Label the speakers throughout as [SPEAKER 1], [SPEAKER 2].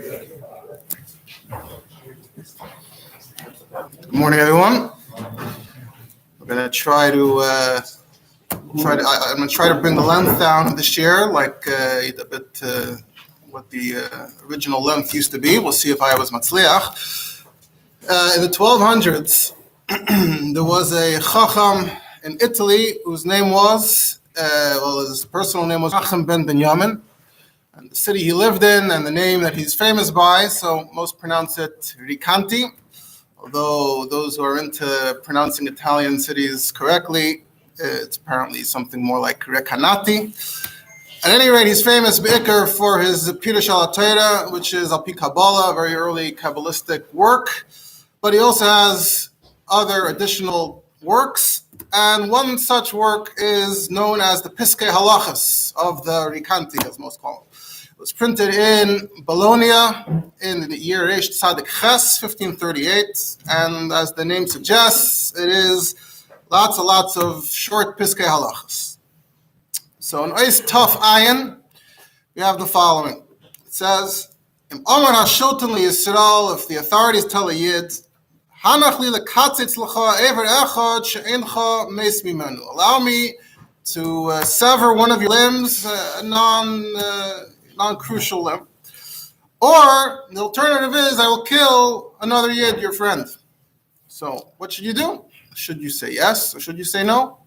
[SPEAKER 1] Good morning, everyone. We're going to try to I'm going to try to bring the length down of the Shiur, like a bit what the original length used to be. We'll see if I was matzliach. In the 1200s, there was a chacham in Italy whose name was, his personal name was Nachum ben Binyamin, and the city he lived in, and the name that he's famous by. So most pronounce it Ricanti. Although those who are into pronouncing Italian cities correctly, it's apparently something more like Recanati. At any rate, he's famous b'ikr for his Pirush al Torah, which is Al Pi Kabbalah, a very early Kabbalistic work. But he also has other additional works, and one such work is known as the Piskei Halachas of the Ricanti, as most call it. It was printed in Bologna in the year Reish Tzadik Ches, 1538, and as the name suggests, it is lots and lots of short Piskei Halachas. So in Ois Tov Ayin, we have the following. It says, Im Omer HaShoten LiYisrael, if the authorities tell a Yid, Hanach li lekatzitz l'cha ever echad she'encha meis mimenu. Allow me to sever one of your limbs, non-crucial limb. Or the alternative is, I will kill another Yid, your friend. So what should you do? Should you say yes or should you say no?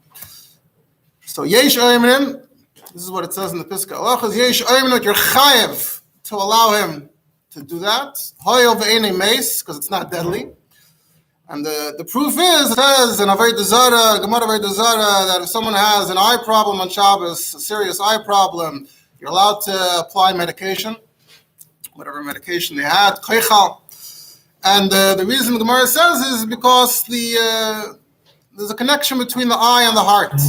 [SPEAKER 1] So yesh oimrim, this is what it says in the Piskei Halachas, yesh oimrim that you're chayev to allow him to do that. Hoyel ve'enei meis, because it's not deadly. And the proof is, it says in Avodah Zarah, Gemara Avodah Zarah, that if someone has an eye problem on Shabbos, a serious eye problem, you're allowed to apply medication, whatever medication they had, koichal. And the reason the Gemara says is because there's a connection between the eye and the heart.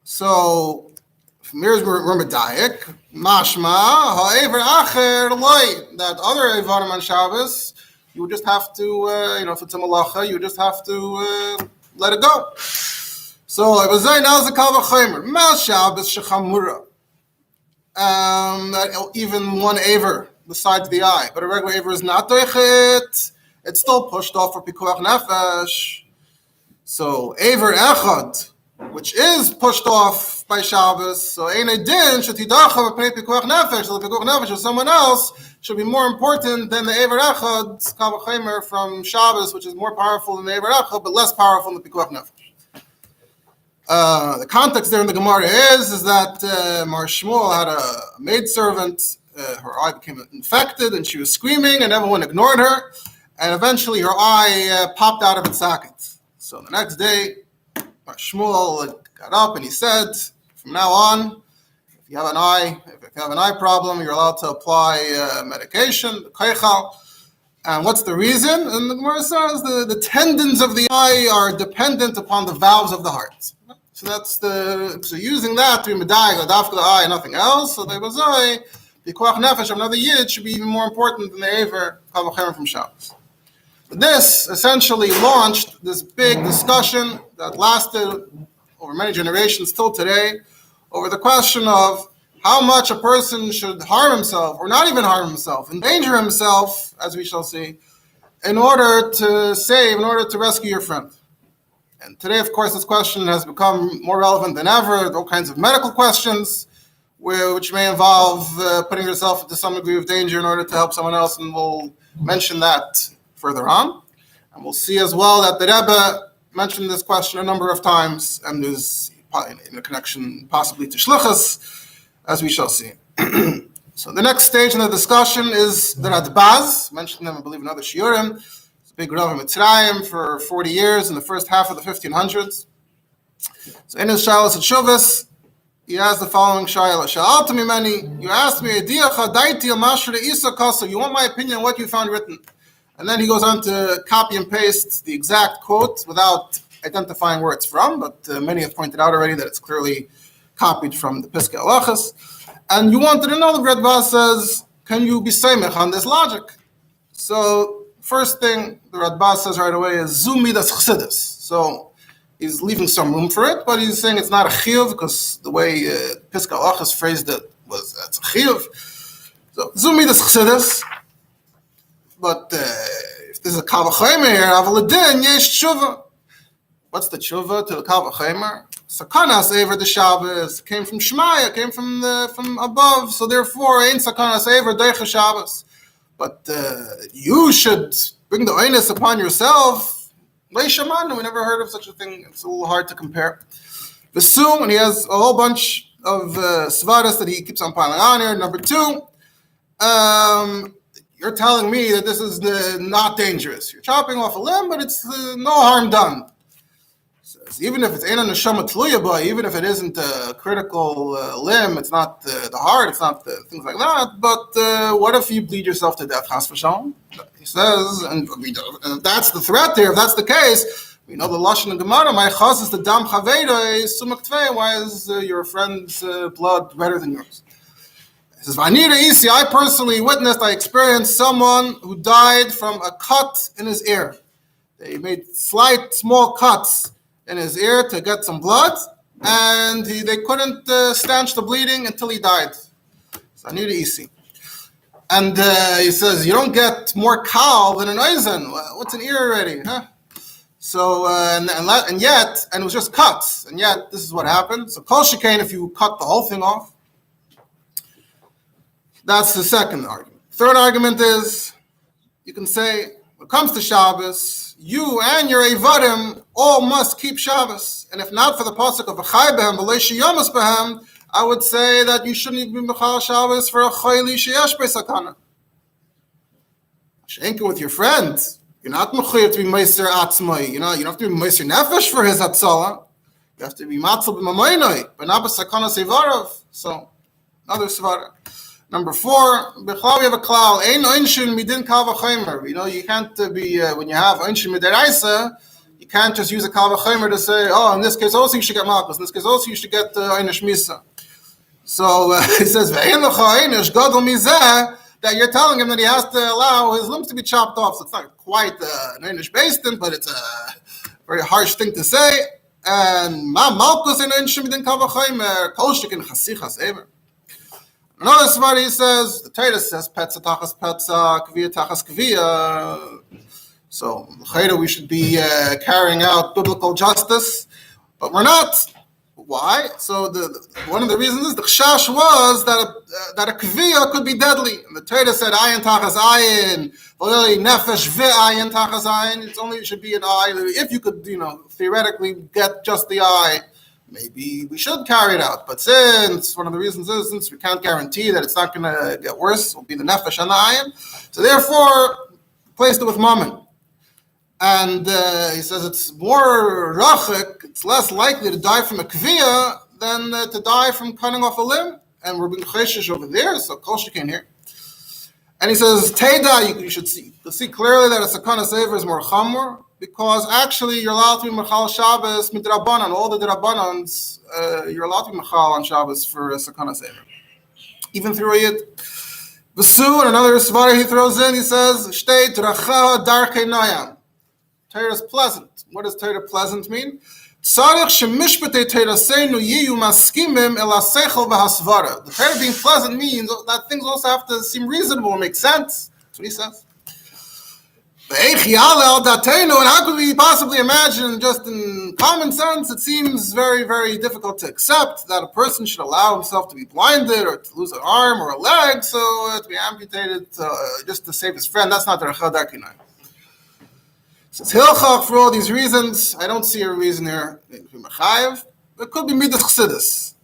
[SPEAKER 1] So, here's Ramadayik, mashma, ha'ever acher loy, that other evarim on Shabbos, you would just have to, if it's a malacha, you just have to let it go. So, I was saying, now is the Kal V'chomer, Mal Shabbos shechamura. Even one aver besides the eye, but a regular aver is not doichet. It's still pushed off for pikuach nefesh. So aver echad, which is pushed off by Shabbos, so ein din shetidacha v'pnei pikuach nefesh. So the pikuach nefesh of someone else should be more important than the aver echad kal v'chomer from Shabbos, which is more powerful than the aver echad, but less powerful than the pikuach nefesh. The context there in the Gemara is that Mar Shmuel had a maidservant. Her eye became infected, and she was screaming, and everyone ignored her. And eventually, her eye popped out of its socket. So the next day, Mar Shmuel got up and he said, "From now on, if you have an eye problem, you're allowed to apply medication, koichal." And what's the reason? And the Gemara says the tendons of the eye are dependent upon the valves of the heart. So using that to be medayik dafka the eye and nothing else. So they was the pikuach nefesh of another yid should be even more important than the aver kal v'chomer from Shabbos. But this essentially launched this big discussion that lasted over many generations till today over the question of how much a person should harm himself, or not even harm himself, endanger himself, as we shall see, in order to rescue your friend. And today, of course, this question has become more relevant than ever. There are all kinds of medical questions, which may involve putting yourself into some degree of danger in order to help someone else, and we'll mention that further on. And we'll see as well that the Rebbe mentioned this question a number of times, and there's in a connection possibly to shlichus, as we shall see. So the next stage in the discussion is the Radbaz, mentioned them, I believe, in other shiurim. It's a big Rav in Mitzrayim for 40 years in the first half of the 1500s. So in his Shalos Tshuvos, he has the following Shaila. Sha'alta mimeni, you asked me, you want my opinion on what you found written. And then he goes on to copy and paste the exact quote without identifying where it's from, but many have pointed out already that it's clearly copied from the Piskei Halachas. And you wanted to know, the Radbaz says, can you be seimech on this logic? So first thing the Radbaz says right away is Zu midas chassidus. So he's leaving some room for it, but he's saying it's not a chiyuv because the way Piskei Halachas phrased it was that's a chiyuv. So, zumi this chassidus, but if there's a kal v'chomer here, aval adin yesh tshuva. What's the tshuva to the kal v'chomer? Sakanas aver the Shabbos came from Shmaya, came from above. So therefore, ain't sakanas aver deicha Shabbos. But you should bring the onus upon yourself. Leishamanu, we never heard of such a thing. It's a little hard to compare. Vesu, and he has a whole bunch of svaras that he keeps on piling on here. Number 2, you're telling me that this is not dangerous. You're chopping off a limb, but it's no harm done. Even if it's ein neshama tluya ba, even if it isn't a critical limb, it's not the heart, it's not things like that. But what if you bleed yourself to death, chas v'shalom? He says, and that's the threat there. If that's the case, we know the lashon and Gemara. My chas is the dam chaveda sumak tvei. Why is your friend's blood better than yours? He says, Vanira isi. I personally witnessed, I experienced someone who died from a cut in his ear. They made slight, small cuts in his ear to get some blood, and they couldn't stanch the bleeding until he died. So I need to easy. And he says, you don't get more kal than an eisen. What's an ear already, huh? So, and yet, and it was just cuts, and yet this is what happened. So kol shekain, if you cut the whole thing off. That's the second argument. Third argument is, you can say, when it comes to Shabbos, you and your Eivarim all must keep Shabbos. And if not for the pasuk of V'chai behem v'lo sheyamas behem, I would say that you shouldn't even be mechal Shabbos for a chayli sheyesh b'sakana. Shenka with your friend, you're not mechuyev to be meiser atzmai. You don't have to be meiser nefesh for his atzala. You have to be matzel b'mamoinoi, but not b'sakana sevarav. So, another svara. Number 4, b'chlal we have a klal. Ein einshin midin kal v'chomer. You can't be when you have einshin midiraisa, you can't just use a kal v'chomer to say, oh, in this case also you should get malchus. In this case also you should get einish misa. So he says ve'ein lecha einish gadol mizeh, that you're telling him that he has to allow his limbs to be chopped off. So it's not quite an einish bastin, but it's a very harsh thing to say. And ma malchus ein einshin midin kal v'chomer kol shekin chasichas ever. Another somebody says, the Torah says, petza tachas petza, kviya tachas kviya. So, we should be carrying out biblical justice, but we're not. Why? So, one of the reasons is the chash was that a kviya could be deadly. And the Torah said, ayin tachas ayin, nefesh ve'ayin tachas ayin. It should be an eye. If you could, theoretically get just the eye, maybe we should carry it out. But since one of the reasons is, since we can't guarantee that it's not going to get worse, it will be the nefesh and the ayin. So therefore, placed it with mammon. And he says it's more rachik, it's less likely to die from a kviya than to die from cutting off a limb. And we're being cheshish over there, so kol shekain here. And he says, Teda, you should see clearly that a sakana sever is more chamor, because actually you're allowed to be mechal Shabbos midrabanan. All the drabanans, you're allowed to be mechal on Shabbos for a sakana sever. Even through it. Vesu, and another svar he throws in, he says, Shtei dracha darkei nayam. Torah is pleasant. What does Torah pleasant mean? Tzarich shemishpatei Torahseinu yiyu maskimim el hasechel v'hasvara. The Torah being pleasant means that things also have to seem reasonable and make sense. That's what he says. And how could we possibly imagine, just in common sense, it seems very, very difficult to accept that a person should allow himself to be blinded or to lose an arm or a leg, so to be amputated just to save his friend. That's not the Rechel Darkinai. Says Hilchach, for all these reasons, I don't see a reason here. It could be Midas Chassidus.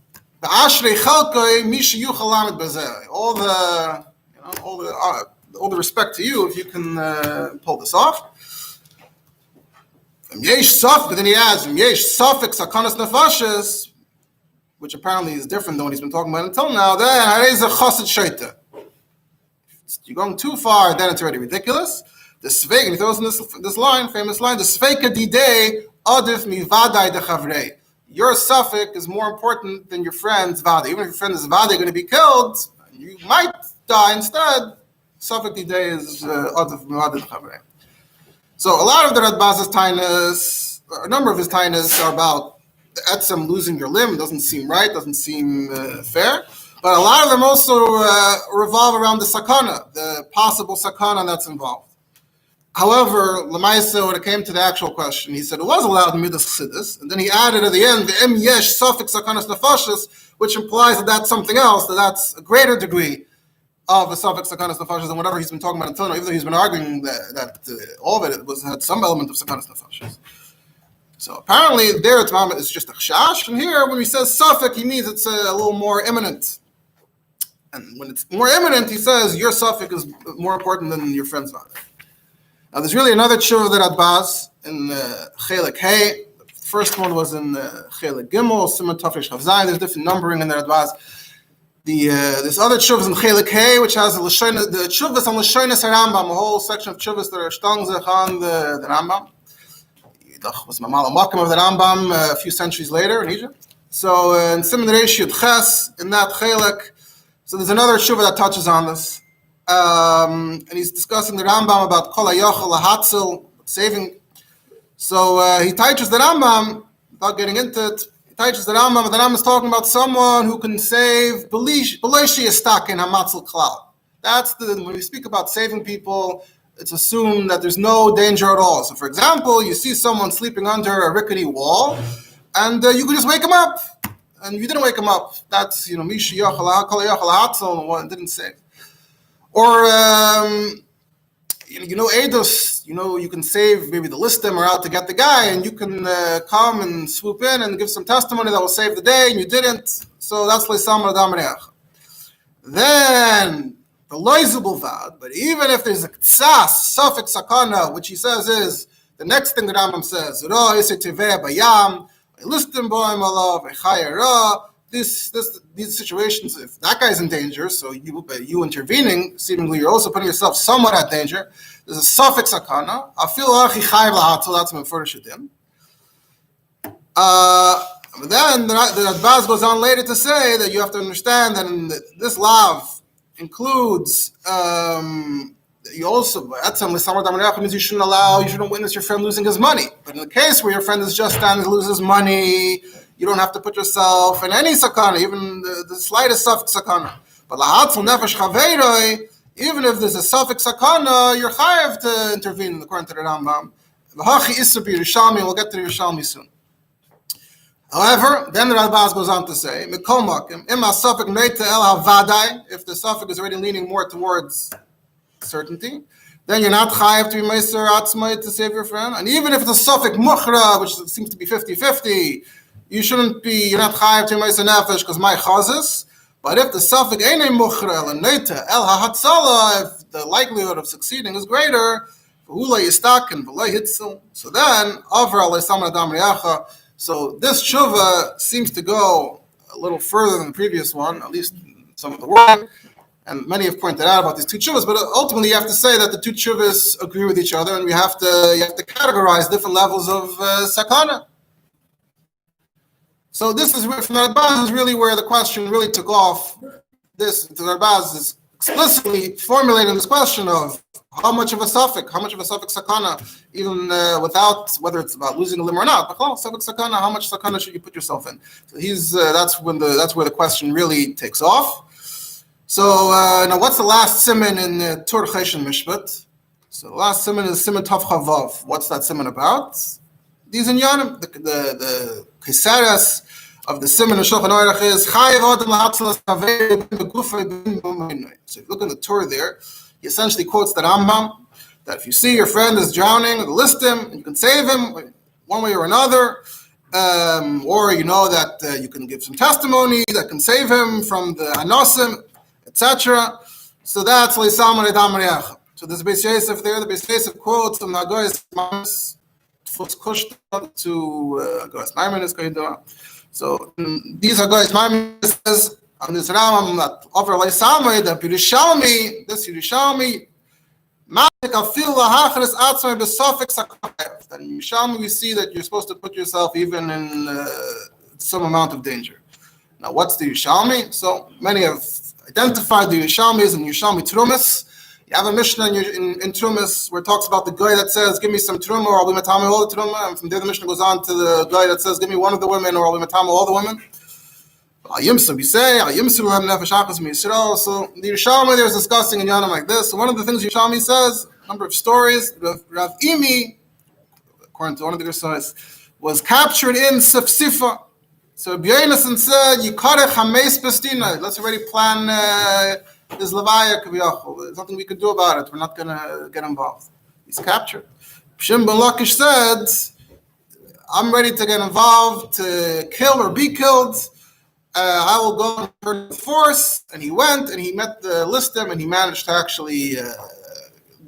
[SPEAKER 1] The Ashrei Chalkoi Mishi Yuchal Lamed Bazeh. All the respect to you if you can pull this off. But then he adds, which apparently is different than what he's been talking about until now. Then you're going too far, then it's already ridiculous. The Sveik, and he throws in this line, famous line, the Sveika Didei Adif Mi Vadai de Chavrei. Your suffix is more important than your friend's Vada. Even if your friend is Vada going to be killed, you might die instead. Suffix Didei is Adif Mi Vadai de Chavrei. So a lot of the Radbaz's tainas, a number of his tainas are about the etzem losing your limb. Doesn't seem right, doesn't seem fair. But a lot of them also revolve around the sakana, the possible sakana that's involved. However, Lamaisa, when it came to the actual question, he said it was allowed in Midas Chassidus, and then he added at the end the Em Yesh Suffix Sakanas Nefashis, which implies that that's something else, that's a greater degree of a suffix Sakanas Nefashis than whatever he's been talking about until now, even though he's been arguing that all of it had some element of Sakanas Nefashis. So apparently there it's just a chashash, and here when he says suffix, he means it's a little more imminent. And when it's more imminent, he says your suffix is more important than your friend's father. Now, there's really another tshuva that Adbaz in Chelik Hey. The first one was in Chelik Gimel, Simon Tafresh Chav Zayin. There's different numbering in there, Adbaz. This other tshuva is in Chelik Hey, which has the tshuvas on Lashonis Rambam, a whole section of tshuvas that are shtangzech on the Rambam. Yidach was Mamal Makam of the Rambam a few centuries later in Egypt. So in Simon Reish Yud Ches, in that Chelik, so there's another tshuva that touches on this. And he's discussing the Rambam about Kol HaYochel HaHatzil, saving. So he teaches the Rambam, without getting into it, he teaches the Rambam, but the Rambam is talking about someone who can save Beloshi Estak in HaMatzil Klal. That's when we speak about saving people, it's assumed that there's no danger at all. So for example, you see someone sleeping under a rickety wall, and you can just wake him up. And you didn't wake him up. That's, Mishi Yochel Kol HaYochel HaHatzil, and one didn't save. Or, Eidos, you can save maybe the listim or out to get the guy, and you can come and swoop in and give some testimony that will save the day, and you didn't. So that's Leisam Adam Reach. Then, the Loizable Vad, but even if there's a Ktsas, suffix Sakana, which he says is, the next thing the Rambam says, Ra Ise Teveh Bayam, Listim Boim Allah, Vechayera. These situations, if that guy's in danger, so you intervening, seemingly you're also putting yourself somewhat at danger. There's a suffix sakana. Afil achi chayiv lahatzil. That's mefurish edim. But then the Adbaz goes on later to say that you have to understand that this lav includes you also means you shouldn't witness your friend losing his money. But in the case where your friend is just standing to lose his money, you don't have to put yourself in any sakana, even the slightest suffix sakana. But lahatzel nefesh chaveiroi, even if there's a suffix sakana, you're chayav to intervene, according to the Rambam. V'hachi issa b'Yerushalmi, we'll get to the Yerushalmi soon. However, then the Rambam goes on to say, Mikol makim, ima suffix meita el havadai, if the suffix is already leaning more towards certainty, then you're not chayav to be meiser atzmai to save your friend. And even if it's a suffix muchra, which seems to be 50-50, you're not chayav to meiser nefesh because my chazis. But if the suffix ain't muchra and neita el hahatzala, if the likelihood of succeeding is greater, v'hula yistaken v'lo hitzel. So then, over alei saman adam riacha. So this tshuva seems to go a little further than the previous one, at least some of the word. And many have pointed out about these two tshuvas, but ultimately you have to say that the two tshuvas agree with each other, and you have to categorize different levels of sakana. So this is from the Rambam is really where the question really took off. The Rambam is explicitly formulating this question of how much of a suffix sakana, even without whether it's about losing a limb or not. Suffix sakana, how much sakana should you put yourself in? So that's where the question really takes off. So now, what's the last siman in Tur Cheshen Mishpat? So the last siman is siman Tav Chavav. What's that siman about? These inyanim, the kesaras of the siman of Shulchan Aruch is chayiv adam lahatzalas kavei begufay bin b'minoi. So if you look in the Torah there, he essentially quotes the Rambam that if you see your friend is drowning, list him, and you can save him one way or another, or you know that you can give some testimony that can save him from the anosim, etc. So that's Leisaman Edam Reach. So there's Beis Yosef there. The Beis Yosef quotes from Nagoy's Maimon to Nagoy's Maimon is going to. So these are Nagoy's Maimon says on this Rambam that over Leisaman that Yerushalmi, this Yerushalmi, Matik Afil Lahachris Atzmai Besofik Sakayv. Then in Yerushalmi we see that you're supposed to put yourself even in some amount of danger. Now what's the Yerushalmi? So many have identified the Yerushalmis and Yerushalmi Trumas. You have a Mishnah in Trumas where it talks about the guy that says, give me some Truma or I'll be matame all the Truma. And from there the Mishnah goes on to the guy that says, give me one of the women or I'll be matame all the women. Al Yimsu, we say, Al Yimsu Lahem Nefesh Achas Yisrael. So the Yerushalmi there is discussing in Yanam like this. So one of the things Yerushalmi says, a number of stories, Rav Imi, according to one of the Gersonis, was captured in Sifsifa. So B'Yonasan said, Yikarech HaMeis Pestina. Let's already plan this Levaya Kaviyachol. There's nothing we can do about it. We're not going to get involved. He's captured. Shimon ben Lakish said, I'm ready to get involved, to kill or be killed. I will go in force. And he went and he met the listim and he managed to actually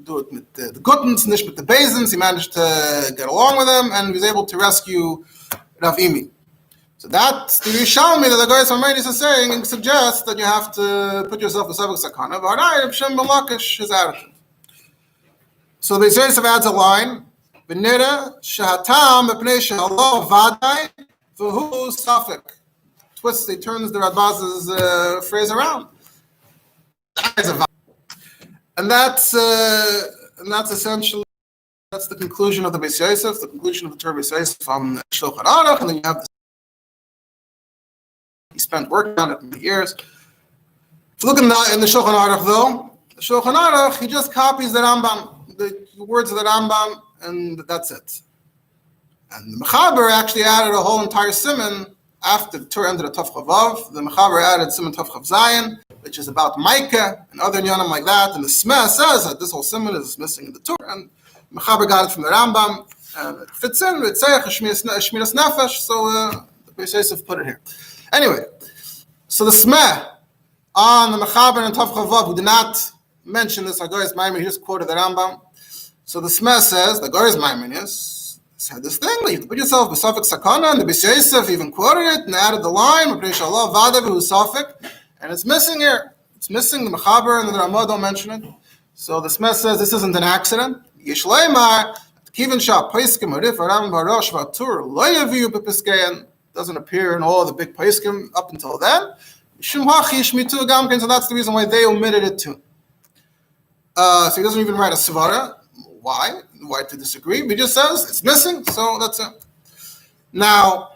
[SPEAKER 1] do it with the Guttens, nicht with the Bezins. He managed to get along with them and he was able to rescue Rav Imi. So that's the Yerushalmi that the guys from Maimonides is saying and suggests that you have to put yourself in Savuk Sakana. But I Shimon ben Lakish, his attitude. So the Yisrael adds a line, V'nira shahatam b'pnei she'Allah vadai v'hu safek. Twists, he turns the Radbaz's phrase around. And that's essentially, that's the conclusion of the Beis Yosef, the conclusion of the Torah Beis Yosef on Shulchan Aruch, and then you have this. He spent working on it many years. If you look in the Shulchan Aruch though, the Shulchan Aruch, he just copies the Rambam, the words of the Rambam, and that's it. And the Mechaber actually added a whole entire siman after the Torah ended at Tav Chavav. The Mechaber added siman Tav Chav Zayin, which is about Micah and other Nyanim like that. And the Smeh says that this whole siman is missing in the Torah. And the Mechaber got it from the Rambam, and it fits in with Tzayach Shmiras Nefesh, so the Beis Yosef put it here. Anyway, so the Smeh on the Mechaber and Tav Chavav, who did not mention this, Agoyes Maimonides, he just quoted the Rambam. So the Smeh says, the Agoyes Maimonides said this thing, that you have to put yourself in Safek Sakana, and the Beis Yosef even quoted it and added the line, Inshallah, Vadav, who's Safek, and it's missing here. It's missing, the Mechaber and the Ramah don't mention it. So the Smeh says this isn't an accident. Yishleimar, Kivin Shah, Paiskim, Arif, Aram, Barosh, Vatur, Loyaviu, Pipiskeyan, doesn't appear in all the big Paiskim up until then. So that's the reason why they omitted it too. So he doesn't even write a Svara. Why? Why to disagree? He just says it's missing, so that's it. Now,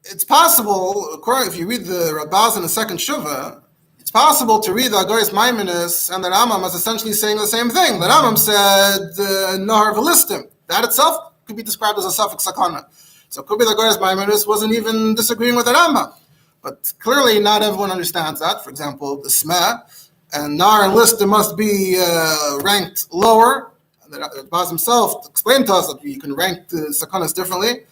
[SPEAKER 1] it's possible, if you read the Rabaz in the second Shuvah, it's possible to read the Agoyes Maimonides and the Rambam as essentially saying the same thing. The Rambam said, Nahar Velistim. That itself could be described as a Safek Sakana. So it could be the Agoyes Maimonides wasn't even disagreeing with the Rambam. But clearly not everyone understands that. For example, the Smeh and Nar and Listim must be ranked lower. The Baz himself explained to us that you can rank the Sakanas differently.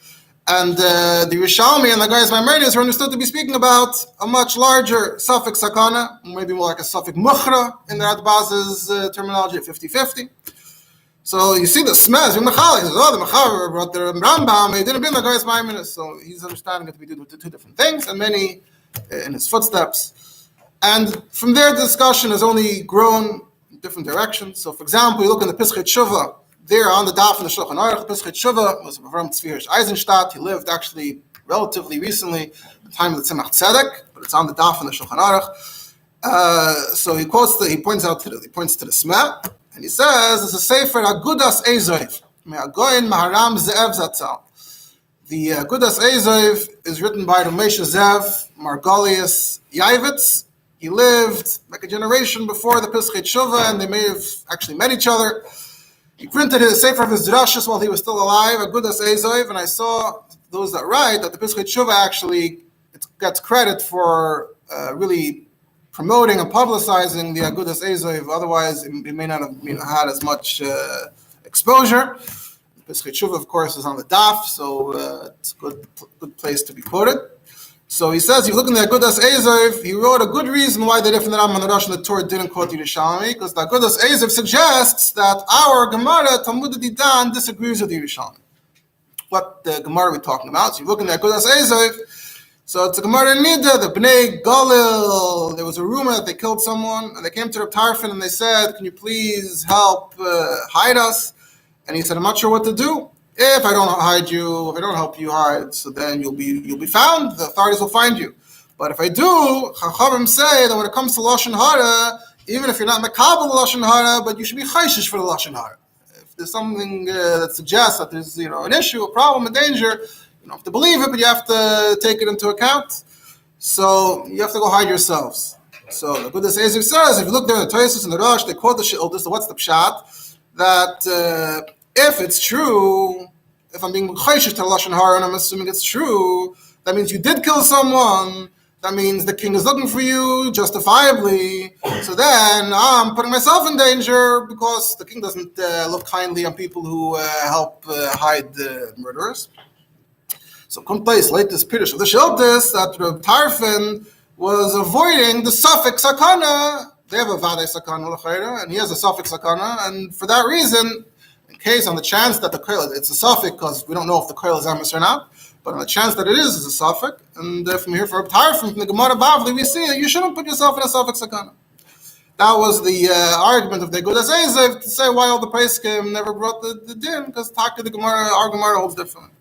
[SPEAKER 1] And the Yerushalmi and the Agoyes Maimonides are understood to be speaking about a much larger Safek Sakana, maybe more like a Safek Mukhra in the Radbaz's terminology, 50-50. So you see the Smeh, the Mechaber brought the Rambam, he didn't bring the Agoyes Maimonides, so he's understanding it to be two different things, and many in his footsteps. And from there, the discussion has only grown in different directions. So, for example, you look in the Pischei Tshuva, there on the Daf in the Shulchan Aruch, Pischei Tshuva was from Tzvi Eisenstadt. He lived actually relatively recently, at the time of the Tzemach Tzedek, but it's on the Daf in the Shulchan Aruch. So he points to the Smeh, and he says, it's a Sefer Agudas Eizoiv, Me'agoyin Maharam Ze'ev Zatzal. The Agudas Eizoiv is written by Ramesha Zev Margolius Yavitz. He lived like a generation before the Pischei Tshuva, and they may have actually met each other. He printed his Sefer of his Drashas while he was still alive, Agudas Eizoiv, and I saw those that write that the Pischei Tshuva actually gets credit for really promoting and publicizing the Agudas Eizoiv. Otherwise, it may not have had as much exposure. The Pischei Tshuva, of course, is on the Daf, so it's a good place to be quoted. So he says, if you look in the Agudas Eizoiv, he wrote a good reason why the different Rambam and the Rosh and the Torah didn't quote Yerushalmi, because the Agudas Eizoiv suggests that our Gemara, Talmud Didan, disagrees with Yerushalmi. What the Gemara we're talking about? So you look in the Agudas Eizoiv, so it's a Gemara Nida, the Bnei Galil. There was a rumor that they killed someone, and they came to Reb Tarfon and they said, can you please help hide us? And he said, I'm not sure what to do. If I don't hide you, if I don't help you hide, so then you'll be found. The authorities will find you. But if I do, Chachamim say that when it comes to Lashon Hara, even if you're not Makabel the Lashon Hara, but you should be Chayshish for the Lashon Hara. If there's something that suggests that there's an issue, a problem, a danger, you don't have to believe it, but you have to take it into account. So you have to go hide yourselves. So the Buddha says, if you look there in the Toysus and the Rosh, they quote the Shiur. So what's the pshat? That if it's true, if I'm being chayshish to Lashon Hara and I'm assuming it's true, that means you did kill someone. That means the king is looking for you justifiably. So then I'm putting myself in danger because the king doesn't look kindly on people who help hide the murderers. So come place like this Pirish of the Shiltis that Reb Tarfon was avoiding the suffix sakana. They have a vadei sakana l'chayra, and he has a suffix sakana, and for that reason, in case on the chance that the koil, it's a suffix because we don't know if the koil is emes or not, but on the chance that it is a suffix, and from here for Reb Tarfon from the Gemara Bavli, we see that you shouldn't put yourself in a suffix sakana. That was the argument of the Gudas Ezev to say why all the Pesachim never brought the din, because Taka the Gemara, our Gemara holds different.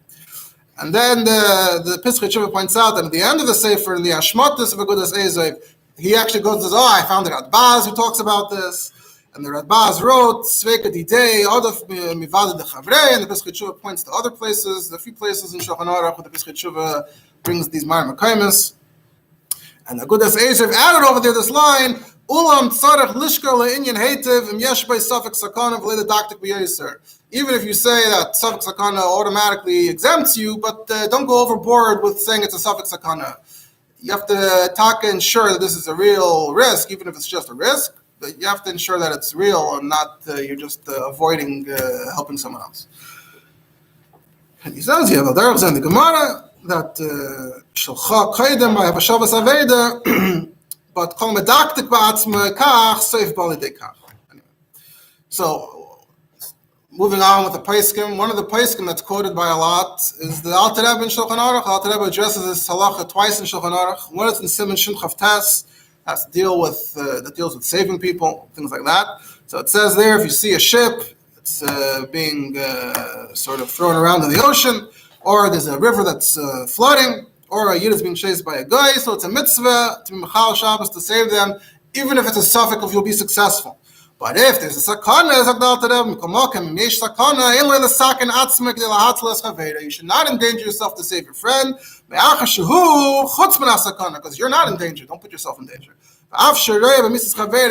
[SPEAKER 1] And then the Pesach Tshuva points out that at the end of the Sefer, in the Ashmatis of Agudas Ezev, he actually goes and says, I found the Radbaz who talks about this. And the Radbaz wrote, Sveika Didei, Odaf Mivada de Chavrei, and the Pesach Tshuva points to other places, a few places in Shulchan Aruch where the Pesach Tshuva brings these Mar Makaimis. And the Agudas Ezev added over there this line, Ulam tzarech lishka le'inyan heitev im yesh bei suffix sakana v'le daktik b'yeser. Even if you say that suffix sakana automatically exempts you, but don't go overboard with saying it's a suffix sakana. You have to ensure that this is a real risk, even if it's just a risk, but you have to ensure that it's real and not you're just avoiding helping someone else. And he says, you have a derech in the Gemara that shalcha kaidem by Havashavas Aveda, but kol medaktik ba'atzma kach seif balidei kach. So, moving on with the Paiskim, one of the Paiskim that's quoted by a lot is the Alter Rebbe in Shulchan Aruch. The Alter Rebbe addresses this halacha twice in Shulchan Aruch. One is in Siman Shin Chav Tes, has to deal with that deals with saving people, things like that. So it says there, if you see a ship, it's being sort of thrown around in the ocean, or there's a river that's flooding, or a yid is being chased by a guy, so it's a mitzvah to be mechal Shabbos to save them, even if it's a suffix if you'll be successful. But if there's a sakana, you should not endanger yourself to save your friend, because you're not in danger. Don't put yourself in danger.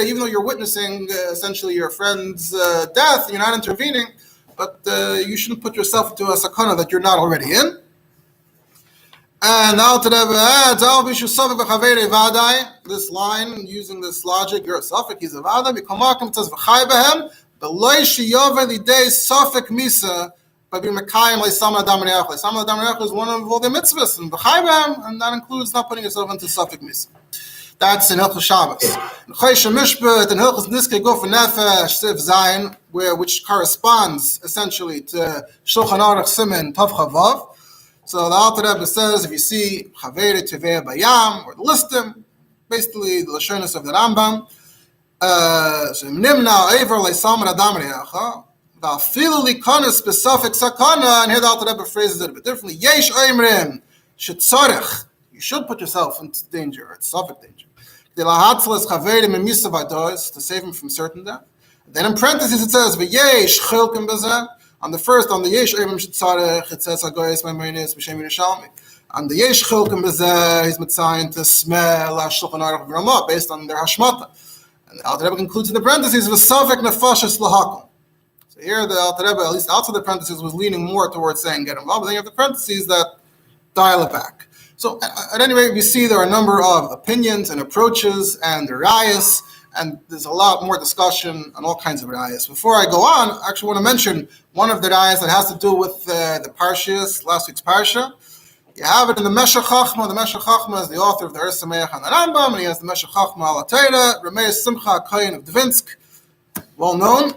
[SPEAKER 1] Even though you're witnessing essentially your friend's death, you're not intervening, but you shouldn't put yourself into a sakana that you're not already in. And now to this line, using this logic, you're a suffix, he's a vada, it says suffix misa, by being mekayim le'samad adam re'ach. Le'samad adam re'ach is one of all the mitzvahs, and that includes not putting yourself into suffix misa. That's in Hilchos Shabbos. In Chosh Mishpat and Hilchos Niskei Guf Nefesh Siv Zayin, which corresponds essentially to Shulchan Aruch Siman Tav Chavav. So the Alter Rebbe says, if you see Chavere Tevei Bayam, or the listim, basically the Lashonis of the Rambam, so Nimna Eiver Le'Samar Adam Re'acha, Va'afilu Likonis B'Safek Sakana, and here the Alter Rebbe phrases it a bit differently, Yesh Oimrim Shetzarech, you should put yourself into danger, it's Safek danger. De'lahatzles Chavere Memisa V'Adois, to save him from certain death. Then in parentheses it says, V'yesh Chilkim B'Zeh, on the first, on the Yesh Eivim Shetzarech, it says Hagoyes Maimenis B'Shem Yerushalmi. On the Yesh Chilkim B'Zeh, he's mitzayin to smell Shulchan Aruch V'Ramah, based on their Hashmata. And the Alter Rebbe concludes in the parentheses, V'Savek Nefashis L'Hakom. So here the Alter Rebbe, at least outside the parentheses, was leaning more towards saying get involved, but then you have the parentheses that dial it back. So at any rate, we see there are a number of opinions and approaches and rayas, and there's a lot more discussion on all kinds of rayas. Before I go on, I actually want to mention one of the rayas that has to do with the Parshas, last week's Parsha. You have it in the Meshech Chachma. The Meshech Chachma is the author of the Ur Sameach and the Rambam, and he has the Meshech Chachma al Atayra, Rameh Simcha Kohen of Dvinsk, well known.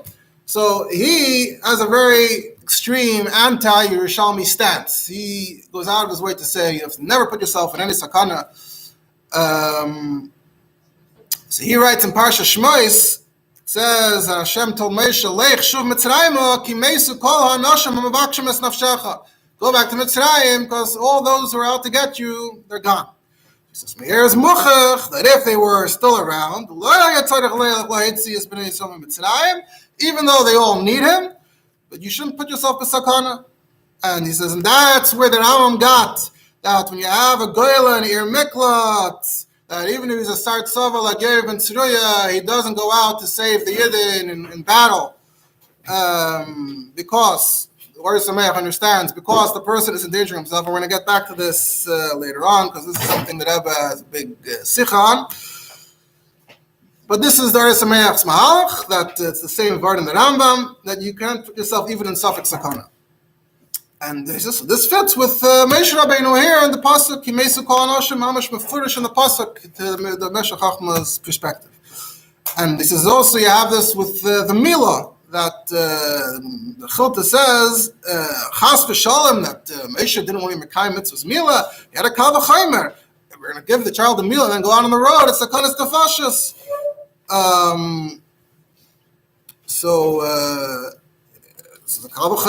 [SPEAKER 1] So he has a very extreme anti-Yerushalmi stance. He goes out of his way to say you have to never put yourself in any sakana. So he writes in Parsha Shmois, it says, Hashem told Moshe, Lech shuv Mitzrayim, ki meisu kol ha'anoshim ha'mavakshim es nafshecha. Go back to Mitzrayim, because all those who are out to get you, they're gone. He says, Meir is muchach, that if they were still around, even though they all need him, but you shouldn't put yourself in sakana. And he says, and that's where the Rambam got that when you have a goyla and ir miklat, that even if he's a sart sova like Yeir ben Tzeruya, he doesn't go out to save the Yidden in battle, because the Or Sameach understands, because the person is endangering himself. And we're going to get back to this later on, because this is something that Rebbe has a big sicha on. But this is the Or Sameach's mahalach, that it's the same word in the Rambam, that you can't put yourself even in Safek Sakana. And this fits with Moshe Rabbeinu here in the pasuk. Kimesu kol anoshim mamash mefurish in the pasuk, the Meshech Chochma's perspective. And this is also, you have this with the Milah, that the Chilta says Chas v'Shalom, that Moshe didn't want to make mitzvahs Milah. He had a kal v'chaimer. We're going to give the child the Milah and then go out on the road. It's a kanas nefashos.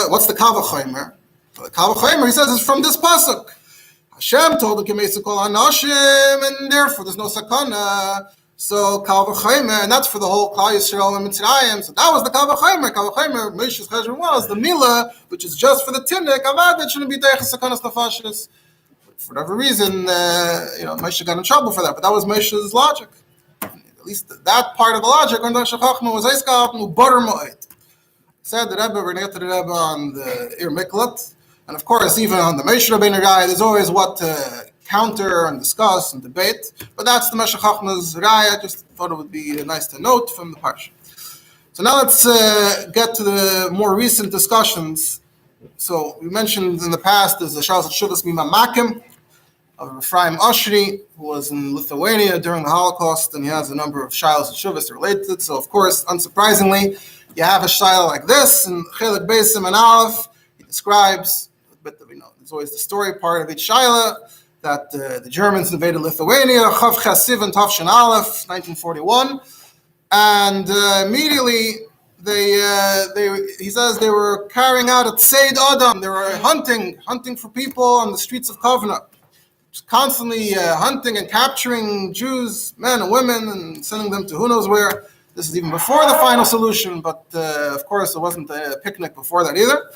[SPEAKER 1] What's the kal v'chaimer? The Kal V'Chomer, he says, is from this pasuk. Hashem told him, Kimesu kol hanoshim, and therefore there's no sakana. So Kal V'Chomer, and that's for the whole Klal Yisrael and Mitzrayim. So that was the Kal V'Chomer. Kal V'Chomer, Moshe's cheshbon was the Milah, which is just for the Tinnik. Avad, that shouldn't be Deiches Sakanas Nefashis. For whatever reason, Moshe got in trouble for that. But that was Moshe's logic. At least that part of the logic, when Moshe Chochma was Eiskal, Mubar Moed. Said the Rebbe, we're going to get to the Rebbe on the Ir Miklat. And of course, even on the Moshe Rabbeinu Raya, there's always what to counter and discuss and debate. But that's the Meshech Chochma's Raya. Just thought it would be nice to note from the Parsha. So now let's get to the more recent discussions. So we mentioned in the past there's the Shalos Shuvas Mima Makim of Ephraim Oshri, who was in Lithuania during the Holocaust, and he has a number of Shalos and Shuvas related. So of course, unsurprisingly, you have a Shaila like this, and Chelik Beisim and Aleph, he describes, but there's always the story part of each Shaila, that the Germans invaded Lithuania, Chav Chasiv and Tavshin Aleph, 1941, and immediately he says they were carrying out a Tseid Adam, they were hunting for people on the streets of Kovna, just constantly hunting and capturing Jews, men and women, and sending them to who knows where. This is even before the final solution, but of course it wasn't a picnic before that either.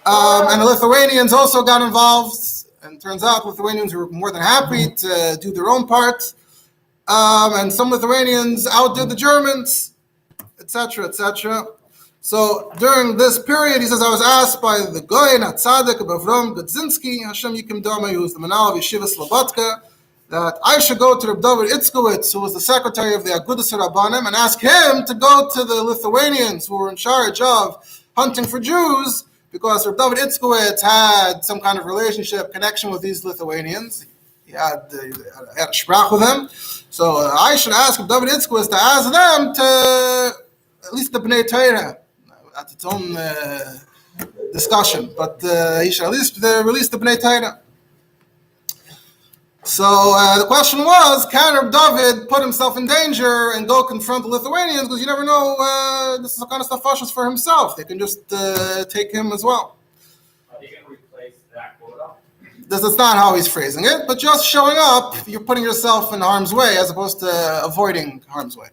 [SPEAKER 1] And the Lithuanians also got involved, and it turns out Lithuanians were more than happy to do their own part. And some Lithuanians outdid the Germans, etc., etc. So during this period, he says, I was asked by the Goy Natzadik Avram Godzinski, Hashem Yikim Dama, who was the Manal of Yeshiva Slobodka, that I should go to Rabbi Dovid Itzkowitz, who was the secretary of the Agudas Rabbanim, and ask him to go to the Lithuanians who were in charge of hunting for Jews, because Rabbi Dovid Itzkowitz had some kind of relationship, connection with these Lithuanians. He had a sprach with them. So I should ask Rabbi Dovid Itzkowitz to ask them to, at least the Bnei Torah, at its own discussion, but he should at least release the Bnei Torah. So the question was, can Rabbi David put himself in danger and go confront the Lithuanians? Because you never know, this is the kind of stuff Fashas for himself. They can just take him as well.
[SPEAKER 2] Are they going to replace that quota?
[SPEAKER 1] This is not how he's phrasing it, but just showing up, you're putting yourself in harm's way as opposed to avoiding harm's way.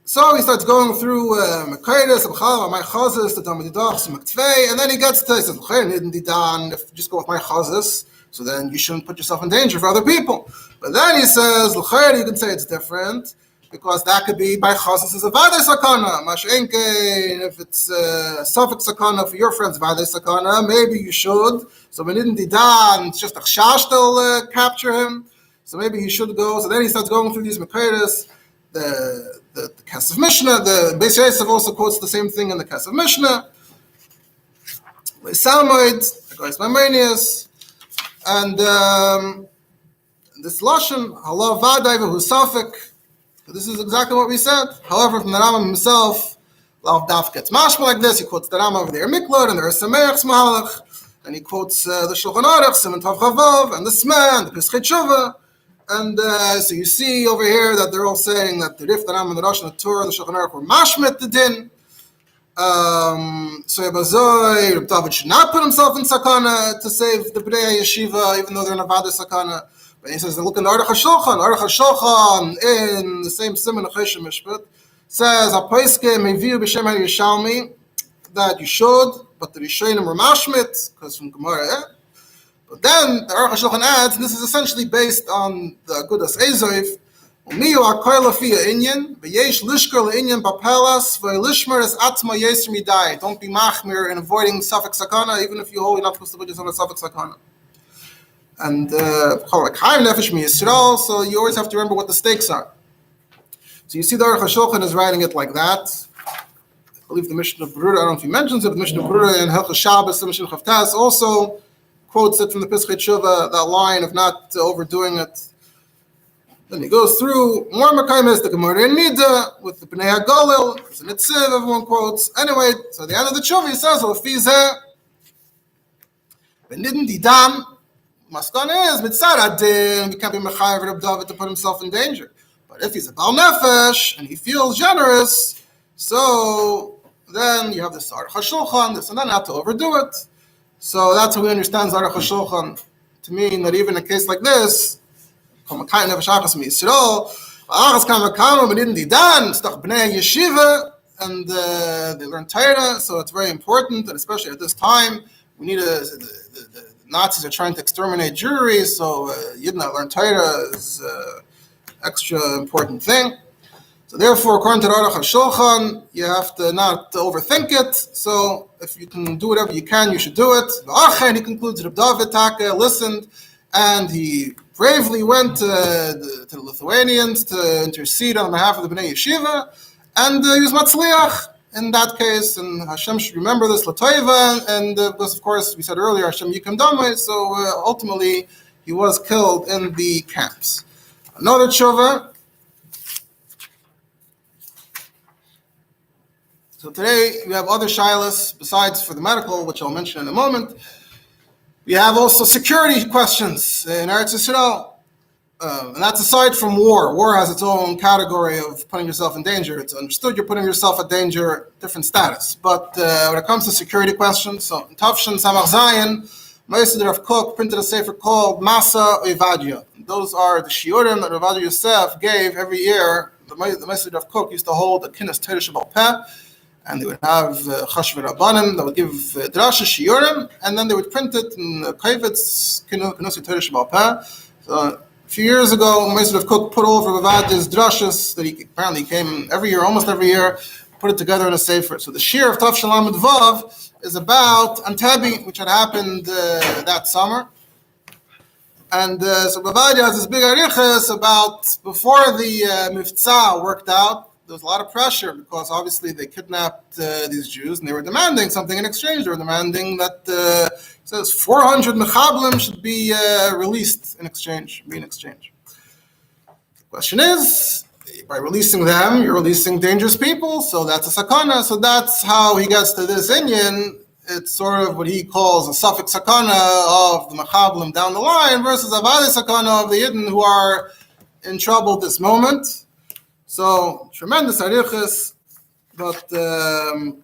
[SPEAKER 1] So he starts going through Mekaydes, my chazes, the Talmudidach, and then he gets to, he says, if you just go with my chazes, so then you shouldn't put yourself in danger for other people. But then he says, you can say it's different, because that could be by chazes is a vadei sakana. Mashenke, if it's suffix sakana for your friends, vadei sakana, maybe you should. So when in didan, it's just a chash, they'll capture him. So maybe he should go. So then he starts going through these Mekaydes, the Kesef Mishnah, the Beis Yosef also quotes the same thing in the Kesef Mishnah. Salmoid, Agais Maimonius, and this Lashon, Halav Vadai V'hu Safek. This is exactly what we said. However, from the Rambam himself, Lav Daf gets mashma like this. He quotes the Rambam over there, Miklot, and the Sameach's Mahalach, and he quotes the Shulchan Aruch, Siman Tav Chavav, and the Sma, and the Pesachei Tshuva. And so you see over here that they're all saying that the Rif, the Ram, and the Rosh, and the Torah, the Shulchan Aruch were mashmit the din. So Yabazoi, Reb David should not put himself in sakana to save the Bnei Yeshiva, even though they're in a Vada sakana. But he says, look in the Aruch HaShulchan. Aruch HaShulchan, in the same Siman of Cheshem Mishpat, says, HaPoiske Meviu B'Shem HaYishalmi, that you should, but the Rishonim were mashmit, because from Gemara, But then the Aruch HaShulchan adds, and this is essentially based on the Agudas Ezoif, Umiyu HaKoil Afiyah Inyan, V'yesh Lishker Le'inyan Bapelas, V'yelishmer Es Atzma Yeser Midai. Don't be machmir in avoiding Safek Sakana, even if you hold you're not supposed to put yourself in Safek Sakana. And Nefesh Mi Yisrael, so you always have to remember what the stakes are. So you see the Aruch HaShulchan is writing it like that. I believe the Mishnah of Berurah, I don't know if he mentions it, but the Mishnah of Berurah and Hilchos Shabbos, the Mishnah of Chavtas also quotes it from the Pischei Tshuva, that line of not overdoing it. Then he goes through more Mekayim the Gemara in Mida with the Bnei HaGolil, there's a Nitziv, everyone quotes. Anyway, so at the end of the Tshuva he says, Lefizeh, Benidin Didam, Maskana is Mitzad Adin, we can't be Mechayev Rabbi Dovid to put himself in danger. But if he's a Baal Nefesh and he feels generous, so then you have the Aruch HaShulchan, this and then not to overdo it. So that's how we understand Aruch HaShulchan to mean that even in a case like this, and they learn Torah, so it's very important, and especially at this time, we need the Nazis are trying to exterminate Jewry, so Yidna learn Torah is an extra important thing. So therefore, according to the Aruch HaShulchan, you have to not overthink it. So if you can do whatever you can, you should do it. And he concludes that David Taka listened, and he bravely went to the Lithuanians to intercede on behalf of the Bnei Yeshiva, and he was Matzliach in that case, and Hashem should remember this, Latoiva, and because of course, we said earlier, Hashem Yikum Damai, so ultimately, he was killed in the camps. Another tshuva. So today we have other shilas besides for the medical, which I'll mention in a moment. We have also security questions in Eretz Yisrael, and that's aside from war. War has its own category of putting yourself in danger. It's understood you're putting yourself at danger, different status. But when it comes to security questions, so in Tavshin Samach Zayin, Moshe Rav Kook printed a sefer called Masa Oivadia. Those are the shiurim that Rav Yosef gave every year. The Moshe Rav Kook used to hold a Kinnis Torah Shabbat Peh, and they would have Chashve Rabbanim that would give Drasha Shiurim, and then they would print it in Kavitz Kinnis Torah Shabbat Peh. So a few years ago, Moshe Rav Kook put over Ravadia's drashas that he apparently came every year, almost every year, put it together in a sefer. So the Shiur of Tav Shalom Vav is about Antebi, which had happened that summer. And so Bavadia has this big arichas about before the Mivtza worked out. There was a lot of pressure because obviously they kidnapped these Jews and they were demanding something in exchange. They were demanding that it says 400 mechablim should be released in exchange, The question is, by releasing them, you're releasing dangerous people, so that's a sakana. So that's how he gets to this Inyan. It's sort of what he calls a suffix sakana of the mechablim down the line versus avadi sakana of the Yidden who are in trouble at this moment. So tremendous arichas, but in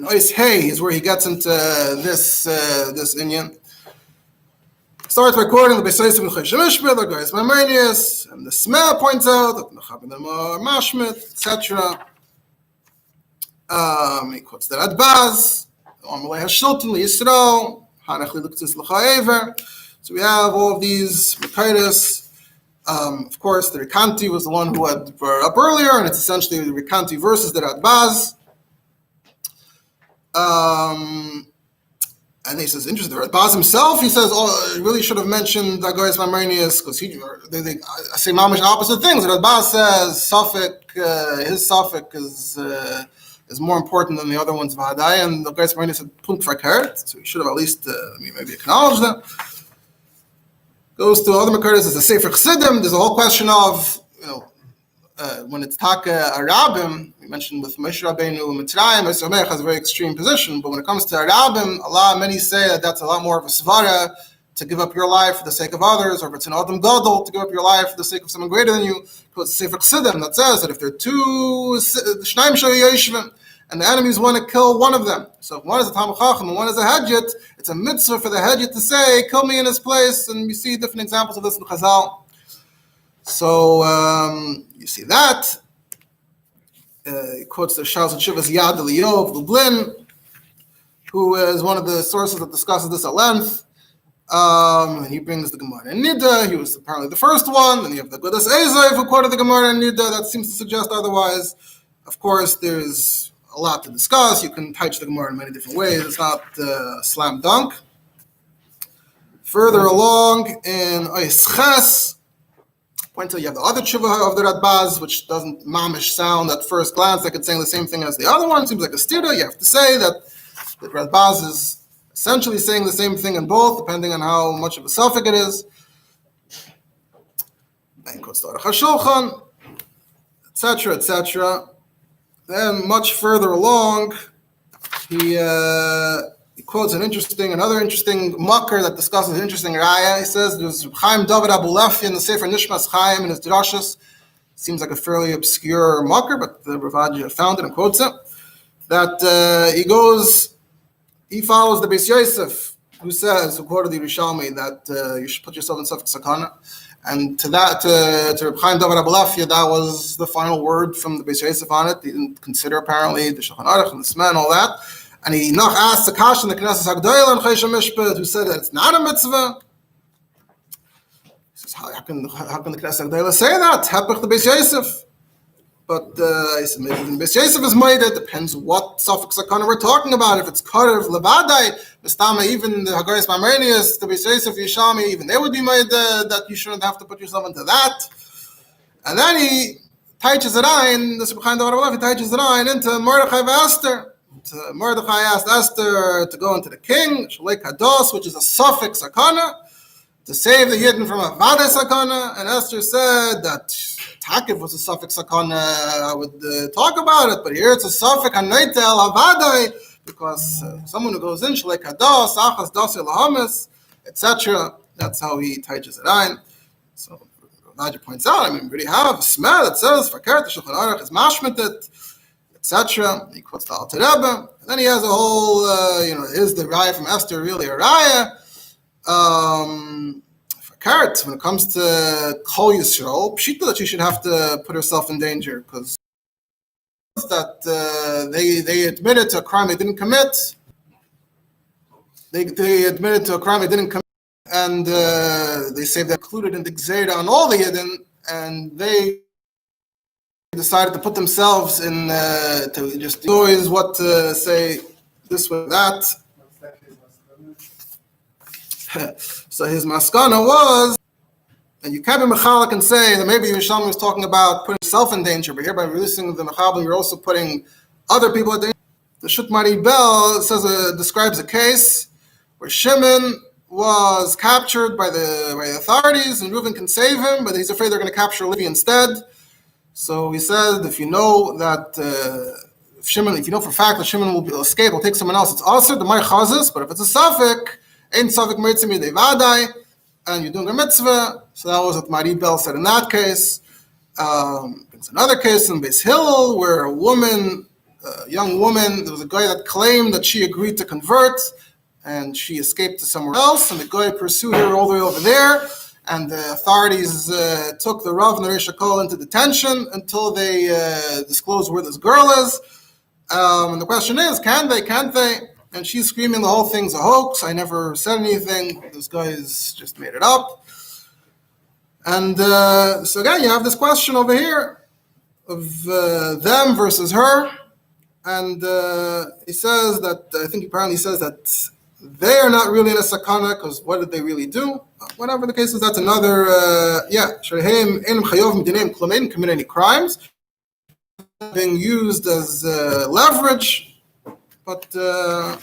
[SPEAKER 1] Ois Hay is where he gets into this Inyan. Starts by quoting the Beisayis of Cheshemishmeh, the guys Maimonides, and the Smeh points out that Mechabedim are Mashmit, etc. He quotes the Radbaz, Amalei Hashilton Yisrael, Hanach Liluktis L'Chaever. So we have all of these Mekaydes. Of course, the Rikanti was the one who had brought up earlier, and it's essentially the Rikanti versus the Radbaz. And he says, interesting, the Radbaz himself, he says, he really should have mentioned Agoyes Maimonides, because they say mamish opposite things. The Radbaz says his suffix is more important than the other ones, Vahadai, and the Agoyes Maimonides said, Punt Verkehrt, so he should have at least maybe acknowledged that. Goes to other Makaris as a Sefer Chassidim. There's a whole question of, when it's Taka Arabim, we mentioned with Moshe Rabbeinu Mitzrayim, Moshe Rabbeinu has a very extreme position, but when it comes to Arabim, many say that that's a lot more of a svara to give up your life for the sake of others, or if it's an Adam Gadol, to give up your life for the sake of someone greater than you. Because it's Sefer Chassidim that says that if there are two Shnaim Shal Yeshvim, and the enemies want to kill one of them. So if one is a Talmid Chacham and one is a Hedjit, it's a mitzvah for the Hedjit to say, kill me in his place, and you see different examples of this in Chazal. So you see that. He quotes the Shas Shivas Yad Eliyahu of Lublin, who is one of the sources that discusses this at length. And he brings the Gemara in Nida. He was apparently the first one. Then you have the Gudas Ezev who quoted the Gemara in Nida. That seems to suggest otherwise. Of course, there's a lot to discuss. You can touch the Gemara in many different ways. It's not slam dunk. Further along in Oisches, point to you have the other tshuva of the Radbaz, which doesn't mamish sound at first glance like it's saying the same thing as the other one. It seems like a stira. You have to say that the Radbaz is essentially saying the same thing in both, depending on how much of a suffix it is. Then quotes the Aruch HaShulchan, etc., etc. Then much further along, he quotes another interesting makar that discusses an interesting raya. He says there's Chaim David Abu Lefi in the Sefer Nishmas Chaim in his drashas. Seems like a fairly obscure makar, but the Ravaja found it and quotes it. That he follows the Beis Yosef, who quoted the Yerushalmi, that you should put yourself in suffix sakana. And to Reb Chaim David Abu Lefi, that was the final word from the Beis Yosef on it. He didn't consider apparently the Shulchan Aruch and the Sma and all that. And he noch asked the Kash in the Knesset Hagdolah and Choshen Mishpat, who said that it's not a mitzvah. He says, how can the Knesset Hagdolah say that? Hepech the Beis Yosef. But he said, maybe the Beis Yosef is made. It depends what suffix sakana we're talking about. If it's karev levadai, mistama, even the Hagayos Mamrenius, the Beis Yosef Yishami, even they would be made that you shouldn't have to put yourself into that. And then he teaches it in, the Subchaim Davar Abulav, he teaches it into Mordechai Esther. Mordechai asked Esther to go into the king, Shalei Kados, which is a suffix sakana, to save the Yidden from a Vade sakana. And Esther said that Takiv was a suffix sakana, I would talk about it, but here it's a suffix hanoite al havadai, because someone who goes in, Shalei Kados, Achas Dos Elahamis, etc. That's how he teaches it in. So Raja points out, we really have a smell that says, Fakert, the Shulchan Aruch is mashmitet, etc. He quotes the Alter Rebbe. And then he has a whole, is the raya from Esther really a raya? Fakert, when it comes to Kol Yisrael, Pshita that she should have to put herself in danger, because that they admitted to a crime they didn't commit. They admitted to a crime they didn't commit, and they say they're included in the Gzeira on all the Yidden, and they decided to put themselves in, to just always what to say this way, that. So his maskana was, and you can't be mechalik and say that maybe Yerushalmi was talking about putting yourself in danger, but here by releasing the mechabel, you're also putting other people in danger. The Shutmari Bell describes a case where Shimon was captured by the authorities, and Reuven can save him, but he's afraid they're going to capture Levi instead. So he said, if you know that if you know for a fact that Shimon will escape, will take someone else, it's also the Mar Chazis, but if it's a suffix, ain't suffix mitzvah de vadai, and you're doing a mitzvah. So that was what Mari Bell said in that case. There's another case in Beis Hillel where a young woman, there was a guy that claimed that she agreed to convert, and she escaped to somewhere else, and the guy pursued her all the way over there, and the authorities took the Rav Nerish Kol into detention until they disclosed where this girl is. And the question is, can't they? And she's screaming, the whole thing's a hoax. I never said anything. This guy's just made it up. And so again, you have this question over here of them versus her. And he says that, I think he apparently says that they are not really in a sakana, because what did they really do? Whatever the case is, that's another, Shreheim Enim Chayov Midinem Klomein, commit any crimes, being used as leverage. But so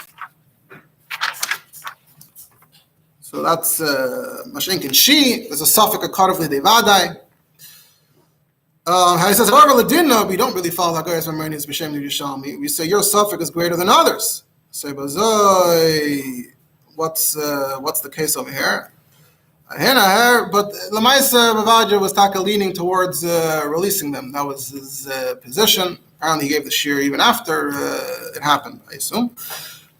[SPEAKER 1] that's Mashenkin Shi. There's a suffix of Karov Lidevadai. How he says, however, Ladina, we don't really follow Hagayos Mamrenius B'Shem Yerushalmi. We say your suffix is greater than others. Say, Bazoi, what's the case over here? But Lamaisa Bavaja was taka leaning towards releasing them. That was his position. Apparently, he gave the shiur even after it happened, I assume.